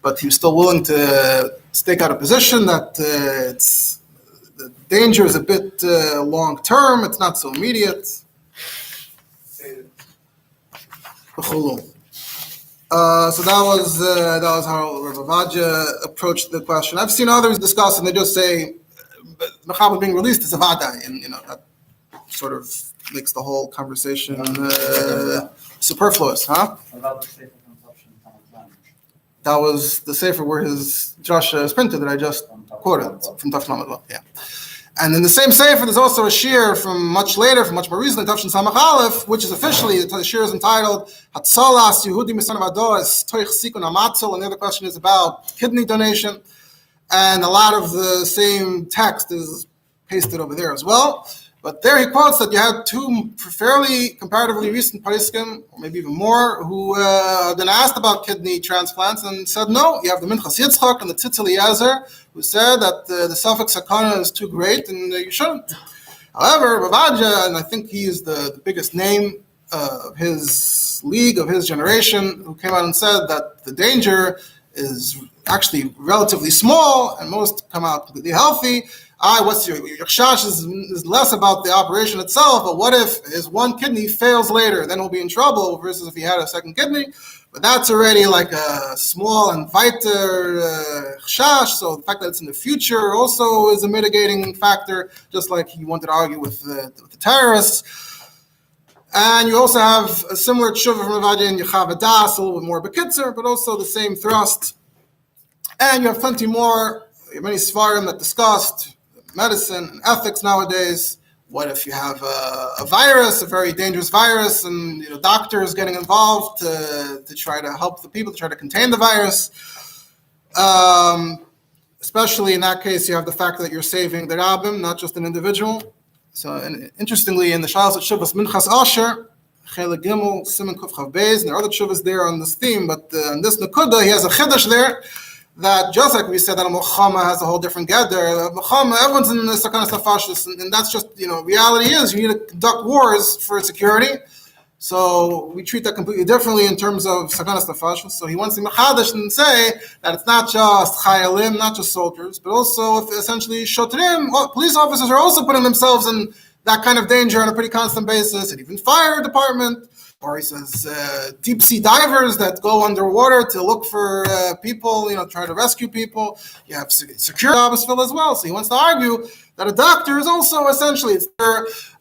[SPEAKER 1] But he was still willing to stake out a position that the danger is a bit long term. It's not so immediate. So that was how Rabbi Vadja approached the question. I've seen others discuss, and they just say Mechaber being released is a vadai, and that sort of makes the whole conversation superfluous, huh? That was the sefer where his drasha is printed that I just quoted from Tafshin Lamed. Yeah. And in the same sefer, there's also a shiur from much later, from much more recently, Tafshin Samach Aleph, which is officially, the shiur is entitled Hatzalas Yehudi Misanav Adoas Toich Sikun Amatzel, and the other question is about kidney donation. And a lot of the same text is pasted over there as well. But there he quotes that you had two fairly comparatively recent poskim, or maybe even more, who then asked about kidney transplants and said no. You have the Minchas Yitzchak and the Tzitz Eliezer, who said that the suffix sakana is too great and you shouldn't. However, Bavaja, and I think he is the biggest name of his league, of his generation, who came out and said that the danger is actually relatively small and most come out completely healthy. What's your chash is less about the operation itself, but what if his one kidney fails later? Then he'll be in trouble versus if he had a second kidney. But that's already like a small and weiter chash. So the fact that it's in the future also is a mitigating factor, just like he wanted to argue with the terrorists. And you also have a similar tshuva from Avadi and Yechav Das, a little bit more bekitzer, but also the same thrust. And you have plenty more. You have many svarim that discussed medicine and ethics nowadays. What if you have a virus, a very dangerous virus, and doctors getting involved to try to help the people, to try to contain the virus? Especially in that case, you have the fact that you're saving the rabbim, not just an individual. So, and interestingly, in the Shalos at Shuvas Minchas Asher, Chelik Gimel, Siman Kuf Chav Beis, and there are other Shuvas there on this theme, but on this Nakuda, he has a Chiddush there, that just like we said that a Mochama has a whole different gather, Mochama, everyone's in the Sakana Safashis, and that's just, reality is you need to conduct wars for security. So we treat that completely differently in terms of Sakana Safashis. So he wants to Machadash and say that it's not just Chayalim, not just soldiers, but also if essentially Shotrim, police officers are also putting themselves in that kind of danger on a pretty constant basis, and even fire department. Or he says deep sea divers that go underwater to look for people, try to rescue people. You have security jobs filled as well. So he wants to argue that a doctor is also essentially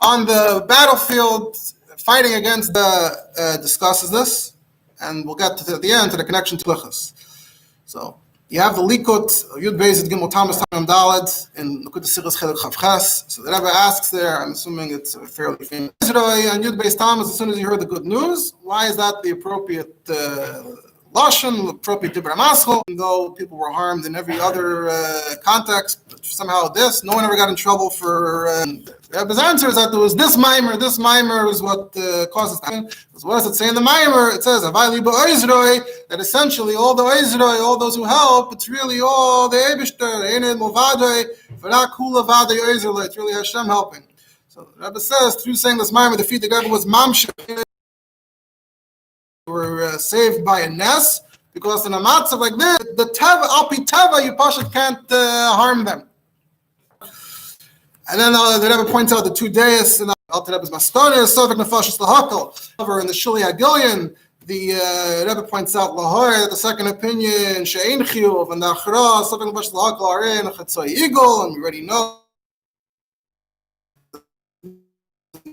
[SPEAKER 1] on the battlefield fighting against discusses this, and we'll get to the end to the connection to Lichas. So you have the Likut Yud Beis Gimel Tamas Tam Daled in Likut Sichos Chelik Chav Ches. So the Rebbe asks there, I'm assuming it's a fairly famous Israel and Yud Beis Tamas. As soon as you heard the good news, why is that the appropriate lashon, appropriate dibra maschil? Though people were harmed in every other context, but somehow no one ever got in trouble for. The Rebbe's answer is that there was this mimer. This mimer is what causes that. What does it say in the mimer? It says that essentially all the Oizroi, all those who help, it's really all the Eibishter, it's really Hashem helping. So the Rebbe says, through saying this mimer, the feet the Rebbe was mamsheh. Were saved by a nes, because in a matzav like this, the teva, alpi teva, you pashat can't harm them. And then the Rebbe points out the two days in the Alter Rebbe's Mastonis, Sovek Nefashis Lahakal. However, in the Shuli Hagilion, the Rebbe points out Lahoy, the second opinion, She'ein Chiyuv, and the Achra, Sovek Nefashis Lahakal, Arei, and Chatzoi Eagle, and we already know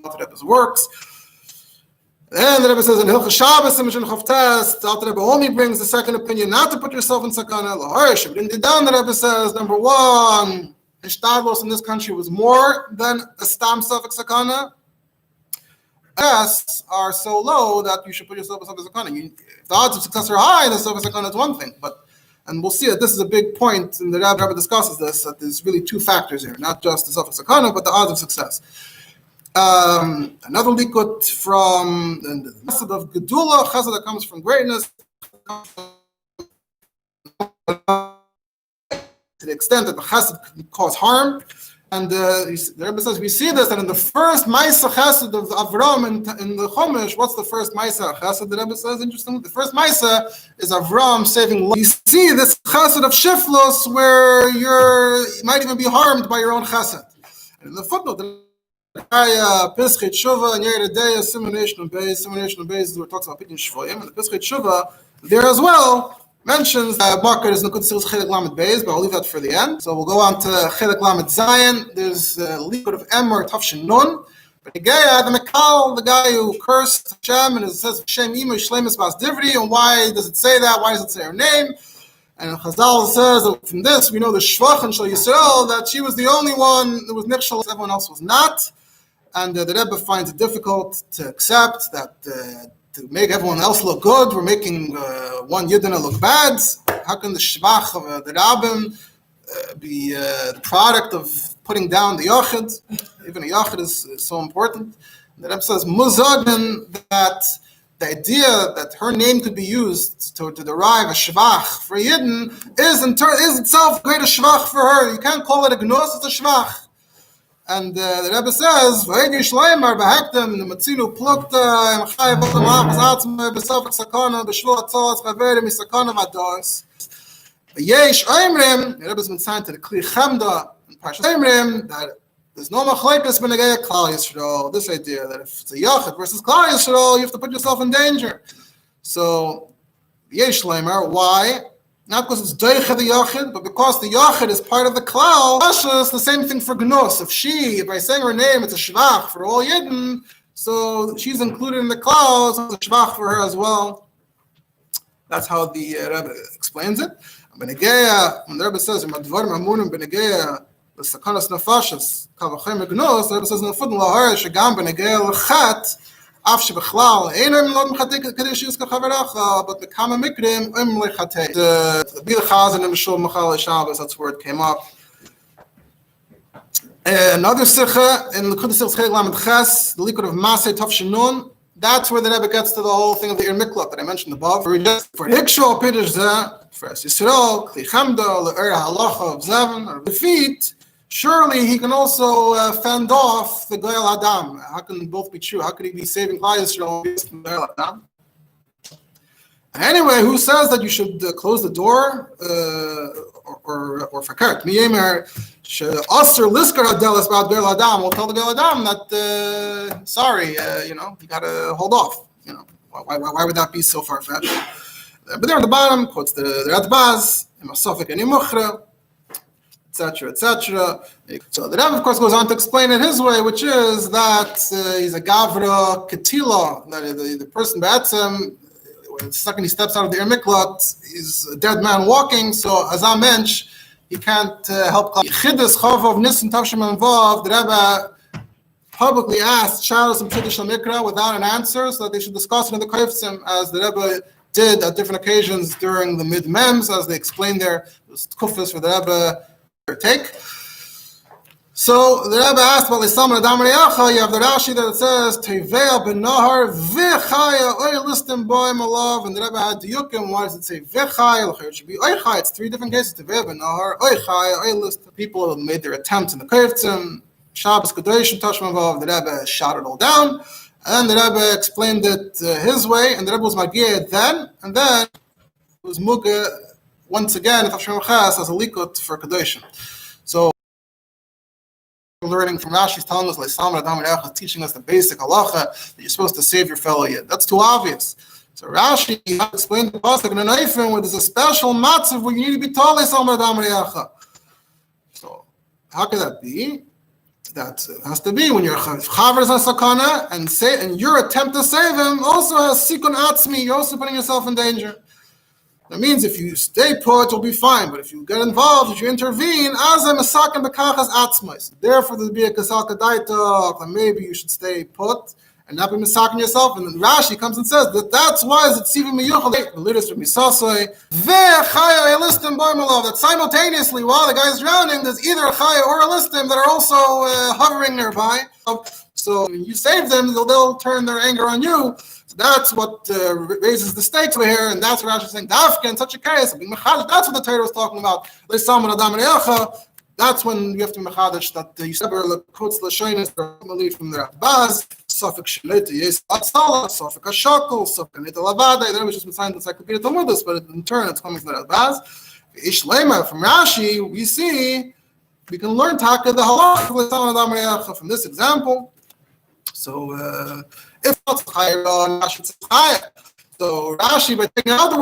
[SPEAKER 1] Alter Rebbe's works. And the Rebbe says in Hilchah Shabbos and Mishnah Chavtes, the Alter Rebbe only brings the second opinion not to put yourself in sakana. Lahorish, but in the down, the Rebbe says, number one, Hishtadlos in this country was more than a stam suffix sakana. Tests are so low that you should put yourself in suffix sakana. If the odds of success are high, then suffix sakana is one thing. And we'll see that this is a big point, and the Rebbe discusses this, that there's really two factors here, not just the suffix sakana, but the odds of success. Another likut from the chesed of Gedula, chesed that comes from greatness, to the extent that the chesed can cause harm. And the Rebbe says we see this, that in the first Maisa chesed of Avram in the Chumash, what's the first Maisa chesed? The Rebbe says, interestingly, the first Maisa is Avram saving life. You see this chesed of Shiflos where you might even be harmed by your own chesed. And in the footnote, Pischei Tshuva and Yeridei Simulation of Beis. Simulation of Beis is where it talks about picking Shvoyim, and the Pischei Tshuva there as well mentions that Bakr is Nukut Sirus Chelik Lamed Beis, but I'll leave that for the end. So we'll go on to Chelik Lamed Zayin. There's a liquid of Emor Tafshin Nun. But the Mekal, the guy who cursed Hashem, and it says Hashem Ima Shleimus Bas Divri, and why does it say that? Why does it say her name? And Chazal says that from this we know the Shvach and Shal Yisrael that she was the only one that was Nichshal, everyone else was not. And the Rebbe finds it difficult to accept that to make everyone else look good, we're making one Yidden look bad. How can the Shvach of the Rabbim be the product of putting down the Yachid? Even a Yachid is so important. The Rebbe says, Muzadin, that the idea that her name could be used to derive a Shvach for a Yidden is itself great a Shvach for her. You can't call it a Gnos, it's a Shvach. And the Rebbe says, "V'hegi shleimer behektem nematzinu plukta emchay b'olam ha'chazatzme b'sofek sakana b'shvul atzos chaverim misakana v'ados." Yesh oimrim, the Rebbe's been signed to the Kli Chemda in Parshas Oimrim that there's no machlekes b'negei Klal Yisrael. This idea that if it's a Yachid versus Klal Yisrael, you have to put yourself in danger. So Yesh shleimer, why? Not because it's Deicha the Yachid, but because the Yachid is part of the Klal. It's the same thing for Gnos. If by saying her name, it's a Shvach for all Yidden, so she's included in the Klal, so it's a Shvach for her as well. That's how the Rebbe explains it. When the Rebbe says, the Sakanas Nefashis, Kavachem Gnos, the Rebbe says, Nefud Lahar, Shagam Benegea Lechat, אף שבכלל אין הם לא מחתק כדי שיזכה חברך, but בכמה מקרים הם לחתק. The Bilchaz and the Mishul Machal Shabbos, that's where it came up. Another Sikha in the Kudas Chelik Lamed Ches, the liquid of Masei Tafshin Nun, that's where the Rebbe gets to the whole thing of the Ir Miklat that I mentioned above. For Hiksho Pidish Zeh, for Yisrael, Kli Chemda, Le'er Halacha of Zevin, or defeat, surely he can also fend off the Goyal Adam. How can both be true? How could he be saving Klal Yisrael from Goyal Adam? Anyway, who says that you should close the door or fakert? Miyemer Oster Lisker Adelis about Goyal Adam. We'll tell the Goyal Adam that sorry, you got to hold off. Why would that be so far-fetched? But there at the bottom quotes the Radbaz, Masofik and Yemuchra, etc., etc. So the Rebbe, of course, goes on to explain it his way, which is that he's a gavra ketila, that the person be'etzem, the second he steps out of the Ir Miklat, he's a dead man walking, so as I mentioned, he can't help. Chidus Chov Nissen Tavshim involved, the Rebbe publicly asked Shalos and Pshudish Mikra without an answer, so that they should discuss it in the Koiftzim, as the Rebbe did at different occasions during the mid-mems, as they explained there, was kufis for the Rebbe take. So the Rebbe asked about Lisam and Adam Reyacha. You have the Rashi that it says Tevea ben Nahar v'chaya oilistim boim alav, and the Rebbe had to yukim. Why does it say v'chaya? It should be oichaya. It's three different cases. Tevea ben Nahar oichaya oilistim. People made their attempts in the Koiftzim. Shabbos Kadosh and Tashmavav. The Rebbe shot it all down, and the Rebbe explained it his way. And the Rebbe was Magiyah then, and then it was Muga once again, Tafshim Chas as a likut for Kadoshim. So, learning from Rashi is telling us, Leisam Adam Reach, teaching us the basic halacha that you're supposed to save your fellow Yid. That's too obvious. So Rashi explained the pasuk in a Neifim where there's a special matzav where you need to be taught Leisam Adam Reach. So, how could that be? That has to be when you're chavers on sakana and your attempt to save him also has sikun atzmi. You're also putting yourself in danger. That means if you stay put, you'll be fine. But if you get involved, if you intervene, as I'm a sakan bekachas atzmais. Therefore, there'll be a kasalka daita, then maybe you should stay put and not be misakin yourself. And then Rashi comes and says that's why is it sivim miyuchal the litters from misasoi vechaya elistim boimalov. That simultaneously, while the guy is drowning, there's either a chaya or a listim that are also hovering nearby. So when you save them, they'll turn their anger on you. That's what raises the stakes over here, and that's what Rashi is saying. Dafka in such a case, that's what the Torah was talking about. That's when you have to be mechadish that the Yisrael quotes Lashonis from the Rabbaz, Sofik Shalita Yes Atzala, Sofik Ashakol, Sofik Anita Lavada. There was just been signed Encyclopedia Talmudis, but in turn it's coming from the Rabbaz. Ish Lema from Rashi, we see we can learn taka the halacha from this example. So if not Rashi, so Rashi, by taking out the